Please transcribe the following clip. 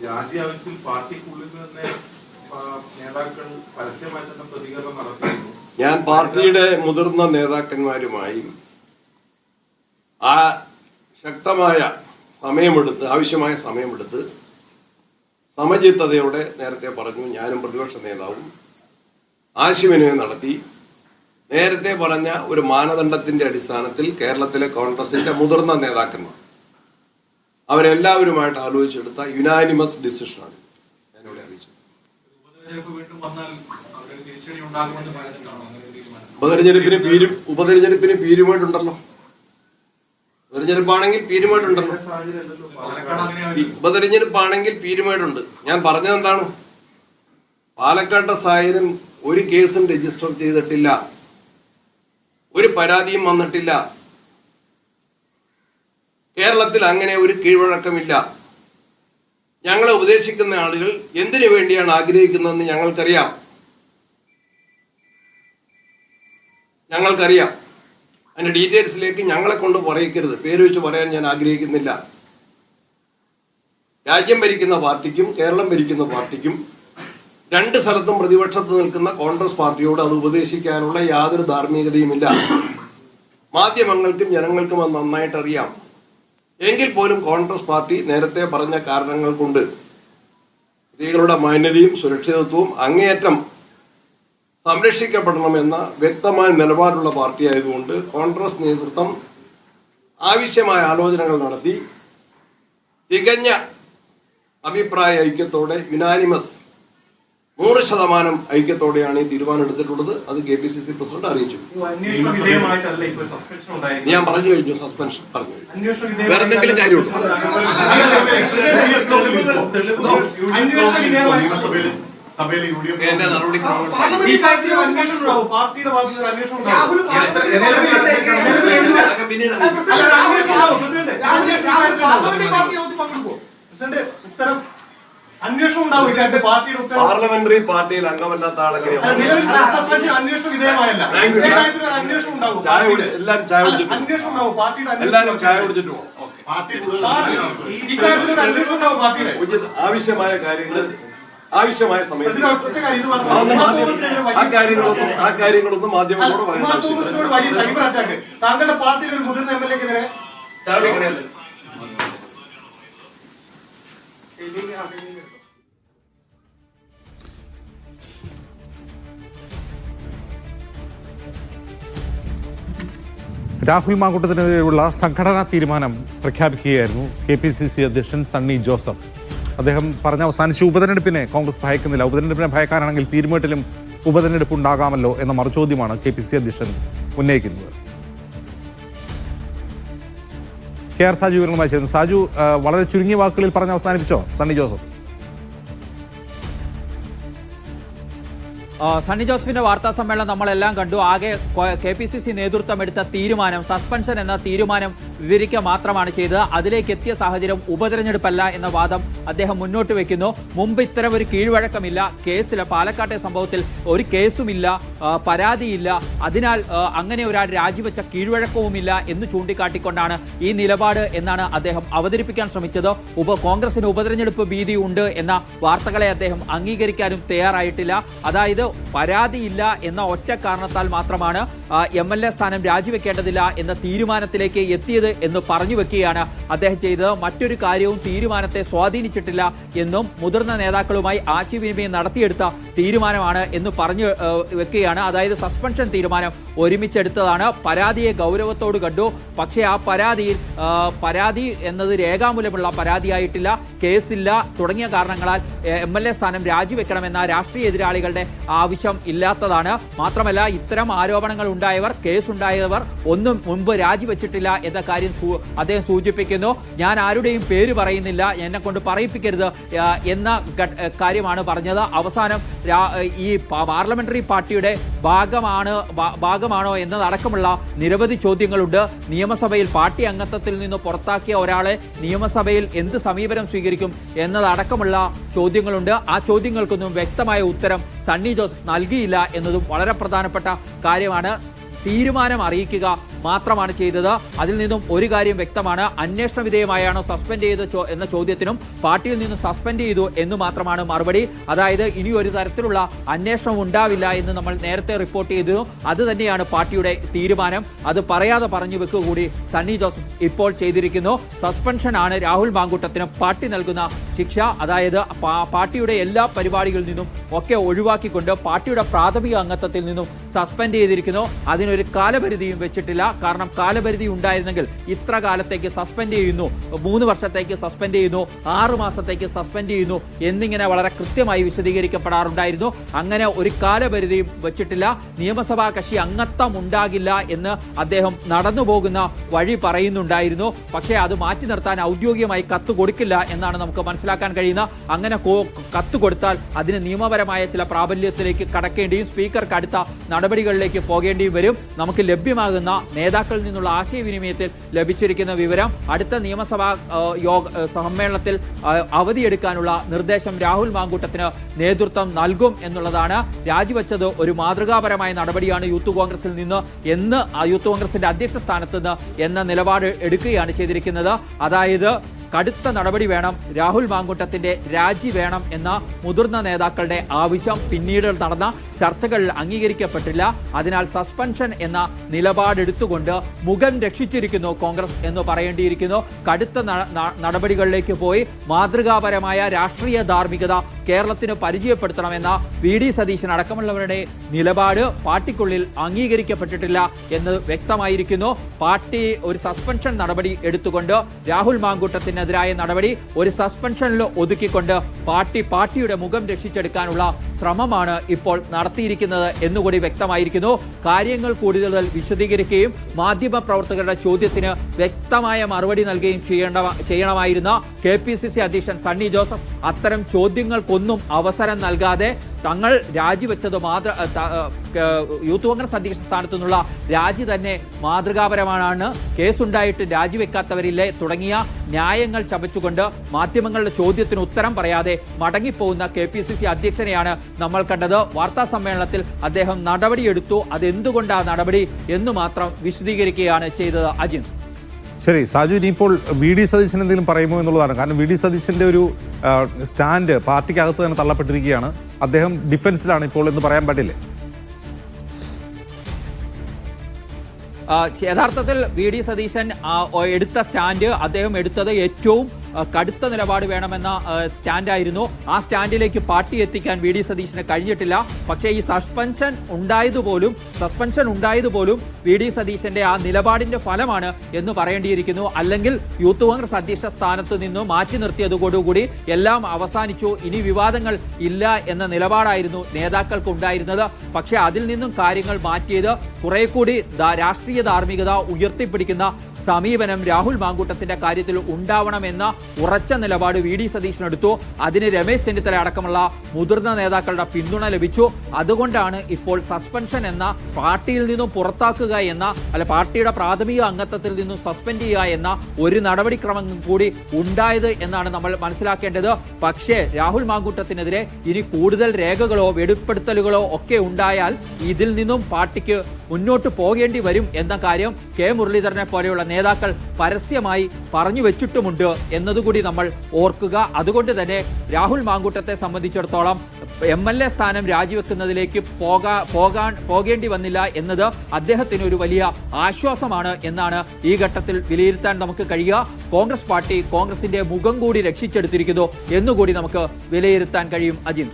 രാജ്യ ആവശ്യത്തിൽ പാർട്ടിക്കുള്ളിൽ തന്നെ നേതാക്കൾ പരസ്യമായി തന്നെ പ്രതികരണം നടത്തിയിരുന്നു. ഞാൻ പാർട്ടിയുടെ മുതിർന്ന നേതാക്കന്മാരുമായി ശക്തമായ സമയമെടുത്ത് ആവശ്യമായ സമയമെടുത്ത് സമചിത്തതയോടെ നേരത്തെ പറഞ്ഞു. ഞാനും പ്രതിപക്ഷ നേതാവും ആശയവിനിമയം നടത്തി. നേരത്തെ പറഞ്ഞ ഒരു മാനദണ്ഡത്തിന്റെ അടിസ്ഥാനത്തിൽ കേരളത്തിലെ കോൺഗ്രസിന്റെ മുതിർന്ന നേതാക്കന്മാർ അവരെല്ലാവരുമായിട്ട് ആലോചിച്ചെടുത്ത യുനാനിമസ് ഡിസിഷനാണ് ഞാനിവിടെ അറിയിച്ചത്. ഉപതെരഞ്ഞെടുപ്പിന് പീരുമേടുണ്ടല്ലോ. ഉപതെരഞ്ഞെടുപ്പാണെങ്കിൽ പീരുമേടുണ്ടല്ലോ. ഉപതെരഞ്ഞെടുപ്പാണെങ്കിൽ പീരുമേടുണ്ട്. ഞാൻ പറഞ്ഞത് എന്താണ്? പാലക്കാട്ടെ സാഹചര്യം ഒരു കേസും രജിസ്റ്റർ ചെയ്തിട്ടില്ല, ഒരു പരാതിയും വന്നിട്ടില്ല. കേരളത്തിൽ അങ്ങനെ ഒരു കീഴ്വഴക്കമില്ല. ഞങ്ങളെ ഉപദേശിക്കുന്ന ആളുകൾ എന്തിനു വേണ്ടിയാണ് ആഗ്രഹിക്കുന്നതെന്ന് ഞങ്ങൾക്കറിയാം. അതിന്റെ ഡീറ്റെയിൽസിലേക്ക് ഞങ്ങളെ കൊണ്ട് പറയിക്കരുത്. പേര് വെച്ച് പറയാൻ ഞാൻ ആഗ്രഹിക്കുന്നില്ല. രാജ്യം ഭരിക്കുന്ന പാർട്ടിക്കും കേരളം ഭരിക്കുന്ന പാർട്ടിക്കും രണ്ട് സ്ഥലത്തും പ്രതിപക്ഷത്ത് നിൽക്കുന്ന കോൺഗ്രസ് പാർട്ടിയോട് അത് ഉപദേശിക്കാനുള്ള യാതൊരു ധാർമ്മികതയുമില്ല. മാധ്യമങ്ങൾക്കും ജനങ്ങൾക്കും അത് നന്നായിട്ട് അറിയാം. എങ്കിൽ പോലും കോൺഗ്രസ് പാർട്ടി നേരത്തെ പറഞ്ഞ കാരണങ്ങൾ കൊണ്ട് സ്ത്രീകളുടെ മാന്യതയും സുരക്ഷിതത്വവും അങ്ങേയറ്റം സംരക്ഷിക്കപ്പെടണമെന്ന വ്യക്തമായ നിലപാടുള്ള പാർട്ടി ആയതുകൊണ്ട് കോൺഗ്രസ് നേതൃത്വം ആവശ്യമായ ആലോചനകൾ നടത്തി തികഞ്ഞ അഭിപ്രായ ഐക്യത്തോടെ യുനാനിമസ് 100% ഐക്യത്തോടെയാണ് ഈ തീരുമാനം എടുത്തിട്ടുള്ളത്. അത് KPCC പ്രസിഡന്റ് അറിയിച്ചു. ഞാൻ പറഞ്ഞു കഴിഞ്ഞു. സസ്പെൻഷൻ പറഞ്ഞു. വേറെ എന്തെങ്കിലും കാര്യമുണ്ടോ? എന്റെ നടപടി അന്വേഷണം ഉണ്ടാവും. പാർലമെന്ററി പാർട്ടിയിൽ അംഗമല്ലാത്ത ആളൊക്കെ എല്ലാരും ചായ കുടിച്ചിട്ട് പോകും. ആവശ്യമായ കാര്യങ്ങൾ ആവശ്യമായ സമയത്ത് ആ കാര്യങ്ങളൊന്നും മാധ്യമങ്ങളോട് പറയാൻ. താങ്കളുടെ പാർട്ടിയിൽ ഒരു മുതിർന്ന MLA-ക്കെതിരെ രാഹുൽ മാങ്കൂട്ടത്തിനെതിരെയുള്ള സംഘടനാ തീരുമാനം പ്രഖ്യാപിക്കുകയായിരുന്നു KPCC അധ്യക്ഷൻ സണ്ണി ജോസഫ്. അദ്ദേഹം പറഞ്ഞ അവസാനിച്ച ഉപതെരഞ്ഞെടുപ്പിനെ കോൺഗ്രസ് ഭയക്കുന്നില്ല. ഉപതെരഞ്ഞെടുപ്പിനെ ഭയക്കാനാണെങ്കിൽ പീരുമേട്ടിലും ഉപതെരഞ്ഞെടുപ്പ് ഉണ്ടാകാമല്ലോ എന്ന മറുചോദ്യമാണ് KPCC അധ്യക്ഷൻ ഉന്നയിക്കുന്നത്. KR സാജു വിവരങ്ങളുമായി ചേരുന്നു. സാജു, വളരെ ചുരുങ്ങിയ വാക്കുകളിൽ പറഞ്ഞ് അവസാനിപ്പിച്ചോ സണ്ണി ജോസഫ്? സണ്ണി ജോസഫിന്റെ വാർത്താ സമ്മേളനം നമ്മളെല്ലാം കണ്ടു. ആകെ KPCC നേതൃത്വം എടുത്ത തീരുമാനം സസ്പെൻഷൻ എന്ന തീരുമാനം വിവരിക്കുക മാത്രമാണ് ചെയ്തത്. അതിലേക്ക് എത്തിയ സാഹചര്യം ഉപതെരഞ്ഞെടുപ്പല്ല എന്ന വാദം അദ്ദേഹം മുന്നോട്ട് വെക്കുന്നു. മുമ്പ് ഇത്തരം ഒരു കീഴ്വഴക്കമില്ല. കേസിൽ പാലക്കാട്ടെ സംഭവത്തിൽ ഒരു കേസുമില്ല, പരാതിയില്ല. അതിനാൽ അങ്ങനെ ഒരാൾ രാജിവെച്ച കീഴ്വഴക്കവുമില്ല എന്ന് ചൂണ്ടിക്കാട്ടിക്കൊണ്ടാണ് ഈ നിലപാട് എന്നാണ് അദ്ദേഹം അവതരിപ്പിക്കാൻ ശ്രമിച്ചത്. കോൺഗ്രസിന് ഉപതെരഞ്ഞെടുപ്പ് ഭീതി ഉണ്ട് എന്ന വാർത്തകളെ അദ്ദേഹം അംഗീകരിക്കാനും തയ്യാറായിട്ടില്ല. അതായത് പരാതിയില്ല എന്ന ഒറ്റ കാരണത്താൽ മാത്രമാണ് MLA സ്ഥാനം രാജിവെക്കേണ്ടതില്ല എന്ന തീരുമാനത്തിലേക്ക് എത്തിയത് എന്ന് പറഞ്ഞു വെക്കുകയാണ് അദ്ദേഹം ചെയ്തത്. മറ്റൊരു കാര്യവും തീരുമാനത്തെ സ്വാധീനിച്ചിട്ടില്ല എന്നും മുതിർന്ന നേതാക്കളുമായി ആശയവിനിമയം നടത്തിയെടുത്ത തീരുമാനമാണ് എന്ന് പറഞ്ഞു വെക്കുകയാണ്. അതായത് സസ്പെൻഷൻ തീരുമാനം ഒരുമിച്ചെടുത്തതാണ്. പരാതിയെ ഗൗരവത്തോട് കണ്ടു. പക്ഷേ ആ പരാതി എന്നത് രേഖാമൂലമുള്ള പരാതിയായിട്ടില്ല, കേസില്ല തുടങ്ങിയ കാരണങ്ങളാൽ MLA സ്ഥാനം രാജിവെക്കണമെന്ന രാഷ്ട്രീയ എതിരാളികളുടെ ആവശ്യം ഇല്ലാത്തതാണ്. മാത്രമല്ല ഇത്തരം ആരോപണങ്ങൾ ഉണ്ടായവർ, കേസുണ്ടായവർ ഒന്നും മുമ്പ് രാജിവെച്ചിട്ടില്ല എന്ന കാര്യം അദ്ദേഹം സൂചിപ്പിക്കുന്നു. ഞാൻ ആരുടെയും പേര് പറയുന്നില്ല, എന്നെ കൊണ്ട് പറയിപ്പിക്കരുത് എന്ന കാര്യമാണ് പറഞ്ഞത്. അവസാനം ഈ പാർലമെന്ററി പാർട്ടിയുടെ ഭാഗമാണോ എന്നതടക്കമുള്ള നിരവധി ചോദ്യങ്ങളുണ്ട്. നിയമസഭയിൽ പാർട്ടി അംഗത്വത്തിൽ നിന്ന് പുറത്താക്കിയ ഒരാളെ നിയമസഭയിൽ എന്ത് സമീപനം സ്വീകരിക്കും എന്നതടക്കമുള്ള ചോദ്യങ്ങളുണ്ട്. ആ ചോദ്യങ്ങൾക്കൊന്നും വ്യക്തമായ ഉത്തരം സണ്ണി ജോസഫ് നൽകിയില്ല എന്നതും വളരെ പ്രധാനപ്പെട്ട കാര്യമാണ്. തീരുമാനം അറിയിക്കുക മാത്രമാണ് ചെയ്തത്. അതിൽ നിന്നും ഒരു കാര്യം വ്യക്തമാണ്, അന്വേഷണ വിധേയമായാണോ സസ്പെൻഡ് ചെയ്ത എന്ന ചോദ്യത്തിനും പാർട്ടിയിൽ നിന്നും സസ്പെൻഡ് ചെയ്തു എന്ന് മാത്രമാണ് മറുപടി. അതായത് ഇനി ഒരു തരത്തിലുള്ള അന്വേഷണം ഉണ്ടാവില്ല എന്ന് നമ്മൾ നേരത്തെ റിപ്പോർട്ട് ചെയ്തു. അത് തന്നെയാണ് പാർട്ടിയുടെ തീരുമാനം. അത് പറയാതെ പറഞ്ഞു വെക്കുക കൂടി സണ്ണി ജോസഫ് ഇപ്പോൾ ചെയ്തിരിക്കുന്നു. സസ്പെൻഷൻ ആണ് രാഹുൽ മാങ്കൂട്ടത്തിന് പാർട്ടി നൽകുന്ന ശിക്ഷ. അതായത് പാർട്ടിയുടെ എല്ലാ പരിപാടികളിൽ നിന്നും ഒക്കെ ഒഴിവാക്കിക്കൊണ്ട് പാർട്ടിയുടെ പ്രാഥമിക അംഗത്വത്തിൽ നിന്നും സസ്പെൻഡ് ചെയ്തിരിക്കുന്നു. അതിനൊരു കാലപരിധിയും വെച്ചിട്ടില്ല. കാരണം കാലപരിധി ഉണ്ടായിരുന്നെങ്കിൽ ഇത്ര കാലത്തേക്ക് സസ്പെൻഡ് ചെയ്യുന്നു, 3 വർഷത്തേക്ക് സസ്പെൻഡ് ചെയ്യുന്നു, 6 മാസത്തേക്ക് സസ്പെൻഡ് ചെയ്യുന്നു എന്നിങ്ങനെ വളരെ കൃത്യമായി വിശദീകരിക്കപ്പെടാറുണ്ടായിരുന്നു. അങ്ങനെ ഒരു കാലപരിധിയും വെച്ചിട്ടില്ല. നിയമസഭാ കക്ഷി അംഗത്വം ഉണ്ടാകില്ല എന്ന് അദ്ദേഹം നടന്നു പോകുന്ന വഴി പറയുന്നുണ്ടായിരുന്നു. പക്ഷേ അത് മാറ്റി നിർത്താൻ ഔദ്യോഗികമായി കത്ത് കൊടുക്കില്ല എന്നാണ് നമുക്ക് മനസ്സിലാക്കാൻ കഴിയുന്ന. അങ്ങനെ കത്ത് കൊടുത്താൽ അതിന് നിയമപരമായ ചില പ്രാബല്യത്തിലേക്ക് കടക്കേണ്ടിയും സ്പീക്കർക്ക് അടുത്ത നടപടികളിലേക്ക് പോകേണ്ടിയും വരും. നമുക്ക് ലഭ്യമാകുന്ന നേതാക്കളിൽ നിന്നുള്ള ആശയവിനിമയത്തിൽ ലഭിച്ചിരിക്കുന്ന വിവരം, അടുത്ത നിയമസഭാ സമ്മേളനത്തിൽ അവധിയെടുക്കാനുള്ള നിർദ്ദേശം രാഹുൽ മാങ്കൂട്ടത്തിന് നേതൃത്വം നൽകും എന്നുള്ളതാണ്. രാജിവെച്ചത് ഒരു മാതൃകാപരമായ നടപടിയാണ് യൂത്ത് കോൺഗ്രസിൽ നിന്ന് എന്ന് യൂത്ത് കോൺഗ്രസിന്റെ അധ്യക്ഷ സ്ഥാനത്ത് നിന്ന് എന്ന നിലപാട് എടുക്കുകയാണ് ചെയ്തിരിക്കുന്നത്. അതായത് കടുത്ത നടപടി വേണം, രാഹുൽ മാങ്കൂട്ടത്തിന്റെ രാജി വേണം എന്ന മുതിർന്ന നേതാക്കളുടെ ആവശ്യം പിന്നീട് നടന്ന ചർച്ചകളിൽ അംഗീകരിക്കപ്പെട്ടില്ല. അതിനാൽ സസ്പെൻഷൻ എന്ന നിലപാടെടുത്തുകൊണ്ട് മുഖം രക്ഷിച്ചിരിക്കുന്നു കോൺഗ്രസ് എന്ന് പറയേണ്ടിയിരിക്കുന്നു. കടുത്ത നടപടികളിലേക്ക് പോയി മാതൃകാപരമായ രാഷ്ട്രീയ ധാർമ്മികത കേരളത്തിന് പരിചയപ്പെടുത്തണമെന്ന വി.ഡി. സതീശൻ അടക്കമുള്ളവരുടെ നിലപാട് പാർട്ടിക്കുള്ളിൽ അംഗീകരിക്കപ്പെട്ടിട്ടില്ല എന്ന് വ്യക്തമായിരിക്കുന്നു. പാർട്ടി ഒരു സസ്പെൻഷൻ നടപടി എടുത്തുകൊണ്ട് രാഹുൽ മാങ്കൂട്ടത്തിനെതിരായ നടപടി ഒരു സസ്പെൻഷനിൽ ഒതുക്കിക്കൊണ്ട് പാർട്ടിയുടെ മുഖം രക്ഷിച്ചെടുക്കാനുള്ള ശ്രമമാണ് ഇപ്പോൾ നടത്തിയിരിക്കുന്നത് എന്നുകൂടി വ്യക്തമായിരിക്കുന്നു. കാര്യങ്ങൾ കൂടുതൽ വിശദീകരിക്കുകയും മാധ്യമ പ്രവർത്തകരുടെ ചോദ്യത്തിന് വ്യക്തമായ മറുപടി നൽകുകയും ചെയ്യണമായിരുന്ന KPCC അധ്യക്ഷൻ സണ്ണി ജോസഫ് അത്തരം ചോദ്യങ്ങൾക്കൊന്നും അവസരം നൽകാതെ തങ്ങൾ രാജിവെച്ചത് യൂത്ത് കോൺഗ്രസ് അധ്യക്ഷ സ്ഥാനത്തു നിന്നുള്ള രാജി തന്നെ മാതൃകാപരമാണ്, കേസുണ്ടായിട്ട് രാജിവെക്കാത്തവരില്ലേ തുടങ്ങിയ ന്യായങ്ങൾ ചമച്ചുകൊണ്ട് മാധ്യമങ്ങളുടെ ചോദ്യത്തിന് ഉത്തരം പറയാതെ മടങ്ങിപ്പോകുന്ന KPCC അധ്യക്ഷനെയാണ് നമ്മൾ കണ്ടത്. വാർത്താ സമ്മേളനത്തിൽ അദ്ദേഹം നടപടിയെടുത്തു, അതെന്തുകൊണ്ടാ നടപടി എന്ന് മാത്രം വിശദീകരിക്കുകയാണ് ചെയ്തത്. അജിൻ, ശരി സാജു, ഇനിയിപ്പോൾ വി.ഡി. സതീശൻ എന്തെങ്കിലും പറയുമോ എന്നുള്ളതാണ്. കാരണം വി.ഡി. സതീശന്റെ ഒരു സ്റ്റാൻഡ് പാർട്ടിക്കകത്ത് തന്നെ തള്ളപ്പെട്ടിരിക്കുകയാണ്. അദ്ദേഹം ഡിഫൻസിലാണ് ഇപ്പോൾ എന്ന് പറയാൻ പറ്റില്ലേ? യഥാർത്ഥത്തിൽ വി.ഡി. സതീശൻ എടുത്ത സ്റ്റാൻഡ് അദ്ദേഹം എടുത്തത് ഏറ്റവും കടുത്ത നിലപാട് വേണമെന്ന സ്റ്റാൻഡായിരുന്നു. ആ സ്റ്റാൻഡിലേക്ക് പാർട്ടി എത്തിക്കാൻ വി.ഡി. സതീശന് കഴിഞ്ഞിട്ടില്ല. പക്ഷേ ഈ സസ്പെൻഷൻ ഉണ്ടായതുപോലും വി.ഡി. സതീശന്റെ ആ നിലപാടിന്റെ ഫലമാണ് എന്ന് പറയേണ്ടിയിരിക്കുന്നു. അല്ലെങ്കിൽ യൂത്ത് കോൺഗ്രസ് അധ്യക്ഷ സ്ഥാനത്ത് നിന്ന് മാറ്റി നിർത്തിയതോടുകൂടി എല്ലാം അവസാനിച്ചു, ഇനി വിവാദങ്ങൾ ഇല്ല എന്ന നിലപാടായിരുന്നു നേതാക്കൾക്ക് ഉണ്ടായിരുന്നത്. പക്ഷേ അതിൽ നിന്നും കാര്യങ്ങൾ മാറ്റിയത് കുറെ കൂടി രാഷ്ട്രീയ ധാർമ്മികത ഉയർത്തിപ്പിടിക്കുന്ന സമീപനം രാഹുൽ മാങ്കൂട്ടത്തിന്റെ കാര്യത്തിൽ ഉണ്ടാവണമെന്ന ഉറച്ച നിലപാട് വി.ഡി. സതീശനെടുത്തു. അതിന് രമേശ് ചെന്നിത്തല അടക്കമുള്ള മുതിർന്ന നേതാക്കളുടെ പിന്തുണ ലഭിച്ചു. അതുകൊണ്ടാണ് ഇപ്പോൾ സസ്പെൻഷൻ എന്ന പാർട്ടിയിൽ നിന്നും പുറത്താക്കുക എന്ന പാർട്ടിയുടെ പ്രാഥമിക അംഗത്വത്തിൽ നിന്നും സസ്പെൻഡ് ചെയ്യുക എന്ന ഒരു നടപടിക്രമം കൂടി ഉണ്ടായത് എന്നാണ് നമ്മൾ മനസ്സിലാക്കേണ്ടത്. പക്ഷേ രാഹുൽ മാങ്കൂട്ടത്തിനെതിരെ ഇനി കൂടുതൽ രേഖകളോ വെളിപ്പെടുത്തലുകളോ ഒക്കെ ഉണ്ടായാൽ ഇതിൽ നിന്നും പാർട്ടിക്ക് മുന്നോട്ട് പോകേണ്ടി വരും എന്ന കാര്യം കെ മുരളീധരനെ പോലെയുള്ള നേതാക്കൾ പരസ്യമായി പറഞ്ഞു വെച്ചിട്ടുമുണ്ട് എന്നതുകൂടി നമ്മൾ ഓർക്കുക. അതുകൊണ്ട് തന്നെ രാഹുൽ മാങ്കൂട്ടത്തെ സംബന്ധിച്ചിടത്തോളം MLA സ്ഥാനം രാജിവെക്കുന്നതിലേക്ക് പോകേണ്ടി വന്നില്ല എന്നത് അദ്ദേഹത്തിന് ഒരു വലിയ ആശ്വാസമാണ് എന്നാണ് ഈ ഘട്ടത്തിൽ വിലയിരുത്താൻ നമുക്ക് കഴിയുക. കോൺഗ്രസ് പാർട്ടി കോൺഗ്രസിന്റെ മുഖം കൂടി രക്ഷിച്ചെടുത്തിരിക്കുന്നു എന്നുകൂടി നമുക്ക് വിലയിരുത്താൻ കഴിയും. അജിൻ.